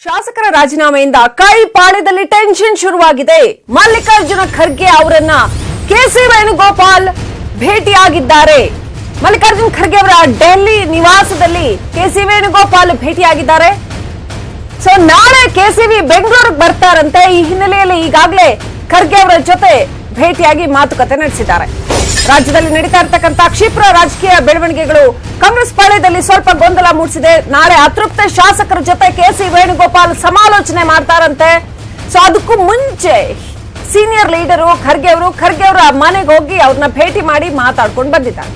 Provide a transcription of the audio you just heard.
ಶಾಸಕರ ರಾಜೀನಾಮೆಯಿಂದ ಕೈ ಪಾಳ್ಯದಲ್ಲಿ ಟೆನ್ಷನ್ ಶುರುವಾಗಿದೆ. ಮಲ್ಲಿಕಾರ್ಜುನ ಖರ್ಗೆ ಅವರನ್ನ ಕೆಸಿ ವೇಣುಗೋಪಾಲ್ ಭೇಟಿಯಾಗಿದ್ದಾರೆ. ಮಲ್ಲಿಕಾರ್ಜುನ ಖರ್ಗೆ ಅವರ ಡೆಲ್ಲಿ ನಿವಾಸದಲ್ಲಿ ಕೆಸಿ ವೇಣುಗೋಪಾಲ್ ಭೇಟಿಯಾಗಿದ್ದಾರೆ. ಸೊ ನಾಳೆ ಕೆಸಿವಿ ಬೆಂಗಳೂರಿಗೆ ಬರ್ತಾರಂತೆ. ಈ ಹಿನ್ನೆಲೆಯಲ್ಲಿ ಈಗಾಗಲೇ ಖರ್ಗೆ ಅವರ ಜೊತೆ ಭೇಟಿಯಾಗಿ ಮಾತುಕತೆ ನಡೆಸಿದ್ದಾರೆ. ರಾಜ್ಯದಲ್ಲಿ ನಡೀತಾ ಇರತಕ್ಕಂತ ಕ್ಷಿಪ್ರ ರಾಜಕೀಯ ಬೆಳವಣಿಗೆಗಳು ಕಾಂಗ್ರೆಸ್ ಪಾಳ್ಯದಲ್ಲಿ ಸ್ವಲ್ಪ ಗೊಂದಲ ಮೂಡಿಸಿದೆ. ನಾಳೆ ಅತೃಪ್ತ ಶಾಸಕರ ಜೊತೆ ಕೆಸಿ ವೇಣುಗೋಪಾಲ್ ಸಮಾಲೋಚನೆ ಮಾಡ್ತಾರಂತೆ. ಸೊ ಅದಕ್ಕೂ ಮುಂಚೆ ಸೀನಿಯರ್ ಲೀಡರು ಖರ್ಗೆ ಅವರ ಮನೆಗೆ ಹೋಗಿ ಅವ್ರನ್ನ ಭೇಟಿ ಮಾಡಿ ಮಾತಾಡ್ಕೊಂಡು ಬಂದಿದ್ದಾರೆ.